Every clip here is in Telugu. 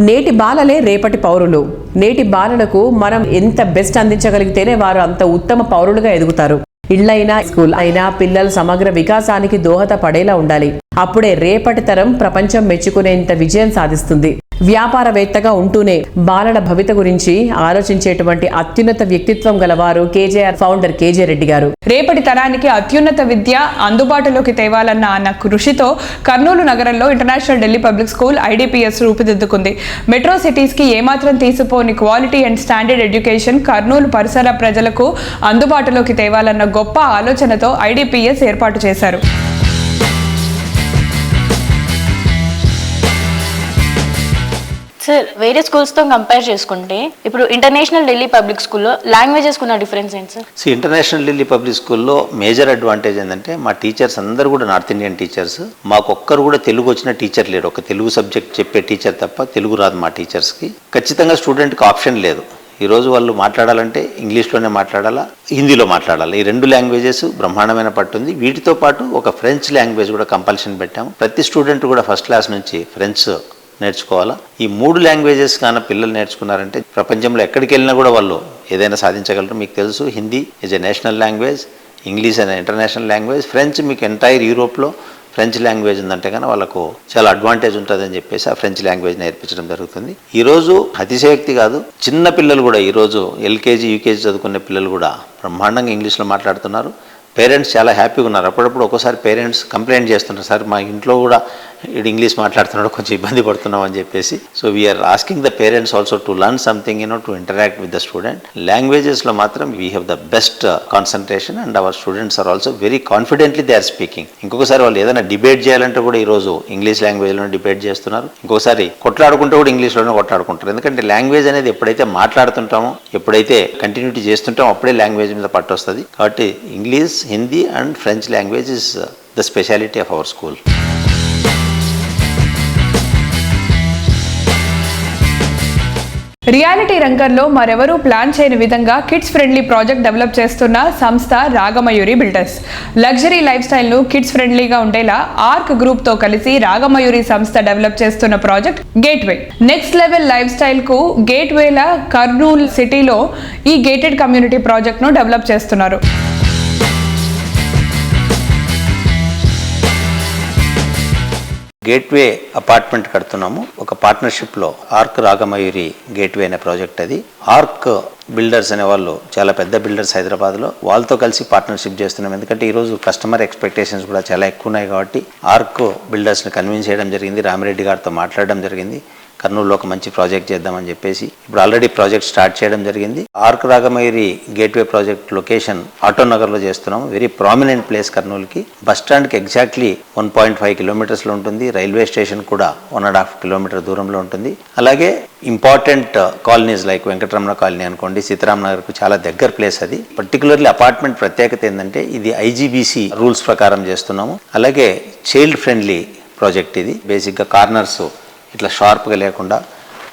నేటి బాలలే రేపటి పౌరులు. నేటి బాలలకు మనం ఎంత బెస్ట్ అందించగలిగితేనే వారు అంత ఉత్తమ పౌరులుగా ఎదుగుతారు. ఇళ్లైనా స్కూల్ అయినా పిల్లల సమగ్ర వికాసానికి దోహదపడేలా ఉండాలి. అప్పుడే రేపటి తరం ప్రపంచం మెచ్చుకునేంత విజయం సాధిస్తుంది. వ్యాపారవేత్తగా ఉంటూనే బాలల భవిత గురించి ఆలోచించేటువంటి అత్యున్నత వ్యక్తిత్వం గలవారు కేజేఆర్ ఫౌండర్ కేజే రెడ్డి గారు. రేపటి తరానికి అత్యున్నత విద్య అందుబాటులోకి తేవాలన్న ఆయన కృషితో కర్నూలు నగరంలో international Delhi public school IDPS రూపుదిద్దుకుంది. మెట్రో సిటీస్ కి ఏమాత్రం తీసిపోని quality and standard education Kurnool పరిసర ప్రజలకు అందుబాటులోకి తేవాలన్న గొప్ప ఆలోచనతో ఐడిపిఎస్ ఏర్పాటు చేశారు. సార్, వేరే స్కూల్స్తో కంపేర్ చేసుకుంటే ఇప్పుడు ఇంటర్నేషనల్ ఢిల్లీ పబ్లిక్ స్కూల్లో లాంగ్వేజెస్ ఉన్న డిఫరెన్స్ ఏంటి సార్? ఇంటర్నేషనల్ ఢిల్లీ పబ్లిక్ స్కూల్లో మేజర్ అడ్వాంటేజ్ ఏంటంటే మా టీచర్స్ అందరూ కూడా నార్త్ ఇండియన్ టీచర్స్. మాకొక్కరు కూడా తెలుగు వచ్చిన టీచర్ లేరు. ఒక తెలుగు సబ్జెక్ట్ చెప్పే టీచర్ తప్ప తెలుగు రాదు మా టీచర్స్కి. ఖచ్చితంగా స్టూడెంట్కి ఆప్షన్ లేదు. ఈరోజు వాళ్ళు మాట్లాడాలంటే ఇంగ్లీష్లోనే మాట్లాడాలా, హిందీలో మాట్లాడాలి. ఈ రెండు లాంగ్వేజెస్ బ్రహ్మాండమైన పట్టుంది. వీటితో పాటు ఒక ఫ్రెంచ్ లాంగ్వేజ్ కూడా కంపల్షన్ పెట్టాము. ప్రతి స్టూడెంట్ కూడా ఫస్ట్ క్లాస్ నుంచి ఫ్రెంచ్ నేర్చుకోవాలా. ఈ 3 లాంగ్వేజెస్ కానీ పిల్లలు నేర్చుకున్నారంటే ప్రపంచంలో ఎక్కడికి వెళ్ళినా కూడా వాళ్ళు ఏదైనా సాధించగలరు. మీకు తెలుసు, Hindi is a national language, English అనే ఇంటర్నేషనల్ లాంగ్వేజ్, ఫ్రెంచ్ మీకు ఎంటైర్ యూరోప్లో ఫ్రెంచ్ లాంగ్వేజ్ ఉందంటే కానీ వాళ్ళకు చాలా అడ్వాంటేజ్ ఉంటుందని చెప్పేసి ఆ ఫ్రెంచ్ లాంగ్వేజ్ నేర్పించడం జరుగుతుంది. ఈరోజు అతిశయోక్తి కాదు, చిన్న పిల్లలు కూడా ఈరోజు ఎల్కేజీ యూకేజీ చదువుకునే పిల్లలు కూడా బ్రహ్మాండంగా ఇంగ్లీష్లో మాట్లాడుతున్నారు. పేరెంట్స్ చాలా హ్యాపీగా ఉన్నారు. అప్పుడప్పుడు ఒక్కోసారి పేరెంట్స్ కంప్లైంట్ చేస్తుంటారు, సార్ మా ఇంట్లో కూడా ఇంగ్లీష్ మాట్లాడుతున్నాడు, కొంచెం ఇబ్బంది పడుతున్నాం అని చెప్పేసి. So we are asking the parents also to learn something to interact with the student. లాంగ్వేజెస్లో మాత్రం we have the best concentration and our students are also very confidently they are speaking. ఇంకొకసారి వాళ్ళు ఏదైనా డిబేట్ చేయాలంటే కూడా ఈరోజు ఇంగ్లీష్ లాంగ్వేజ్లోనే డిబేట్ చేస్తున్నారు. ఇంకొకసారి కొట్లాడుకుంటే కూడా ఇంగ్లీష్లోనే కొట్లాడుకుంటారు. ఎందుకంటే లాంగ్వేజ్ అనేది ఎప్పుడైతే మాట్లాడుతుంటామో, ఎప్పుడైతే కంటిన్యూటీ చేస్తుంటామో అప్పుడే లాంగ్వేజ్ మీద పట్టు వస్తుంది. కాబట్టి English, Hindi and French language is the speciality of our school. Reality రంగంలో మరెవరూ ప్లాన్ చేయని విధంగా కిడ్స్ ఫ్రెండ్లీ ప్రాజెక్ట్ డెవలప్ చేస్తున్న సంస్థ రాగమయూరి బిల్డర్స్. లగ్జరీ లైఫ్ స్టైల్ను కిడ్స్ ఫ్రెండ్లీగా ఉండేలా ఆర్క్ గ్రూప్తో కలిసి రాగమయూరి సంస్థ డెవలప్ చేస్తున్న project Gateway. Next level life స్టైల్కు గేట్వేల కర్నూలు సిటీలో ఈ గేటెడ్ కమ్యూనిటీ ప్రాజెక్ట్ను డెవలప్ చేస్తున్నారు. గేట్వే అపార్ట్మెంట్ కడుతున్నాము ఒక పార్ట్నర్షిప్లో. ఆర్క్ రాగమయూరి గేట్వే అనే ప్రాజెక్ట్ అది. ఆర్క్ బిల్డర్స్ అనే వాళ్ళు చాలా పెద్ద బిల్డర్స్ హైదరాబాద్లో, వాళ్ళతో కలిసి పార్ట్నర్షిప్ చేస్తున్నాం. ఎందుకంటే ఈరోజు కస్టమర్ ఎక్స్పెక్టేషన్స్ కూడా చాలా ఎక్కువ ఉన్నాయి కాబట్టి ఆర్క్ బిల్డర్స్ని కన్విన్స్ చేయడం జరిగింది. రామిరెడ్డి గారితో మాట్లాడడం జరిగింది. కర్నూలులో ఒక మంచి ప్రాజెక్ట్ చేద్దామని చెప్పేసి ఇప్పుడు ఆల్రెడీ ప్రాజెక్ట్ స్టార్ట్ చేయడం జరిగింది. Arc Ragamayuri Gateway project location ఆటోనగర్లో చేస్తున్నాము. వెరీ ప్రామినెంట్ ప్లేస్ కర్నూలుకి. బస్ స్టాండ్కి ఎగ్జాక్ట్లీ 1.5 కిలోమీటర్స్లో ఉంటుంది. రైల్వే స్టేషన్ కూడా 1.5 కిలోమీటర్ దూరంలో ఉంటుంది. అలాగే important colonies like Venkataramana colony అనుకోండి, సీతారాం నగర్కు చాలా దగ్గర ప్లేస్ అది. పర్టికులర్లీ అపార్ట్మెంట్ ప్రత్యేకత ఏంటంటే ఇది ఐజీబీసీ రూల్స్ ప్రకారం చేస్తున్నాము. అలాగే చైల్డ్ ఫ్రెండ్లీ ప్రాజెక్ట్ ఇది. బేసిక్గా కార్నర్స్ ఇట్లా షార్ప్గా లేకుండా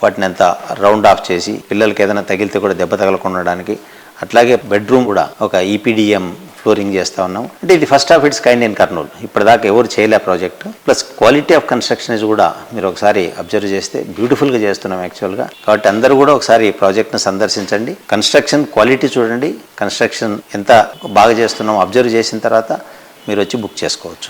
వాటిని అంతా రౌండ్ ఆఫ్ చేసి పిల్లలకి ఏదైనా తగిలితే కూడా దెబ్బ తగలకుండా ఉండడానికి. అట్లాగే బెడ్రూమ్ కూడా ఒక ఈపీడిఎం ఫ్లోరింగ్ చేస్తూ ఉన్నాం. అంటే ఇది first of it's kind in Kurnool. ఇప్పటిదాకా ఎవరు చేయలే project. Plus quality of construction కూడా మీరు ఒకసారి అబ్జర్వ్ చేస్తే బ్యూటిఫుల్గా చేస్తున్నాం యాక్చువల్గా. కాబట్టి అందరూ కూడా ఒకసారి ఈ ప్రాజెక్ట్ను సందర్శించండి. కన్స్ట్రక్షన్ క్వాలిటీ చూడండి. కన్స్ట్రక్షన్ ఎంత బాగా చేస్తున్నామో అబ్జర్వ్ చేసిన తర్వాత మీరు వచ్చి బుక్ చేసుకోవచ్చు.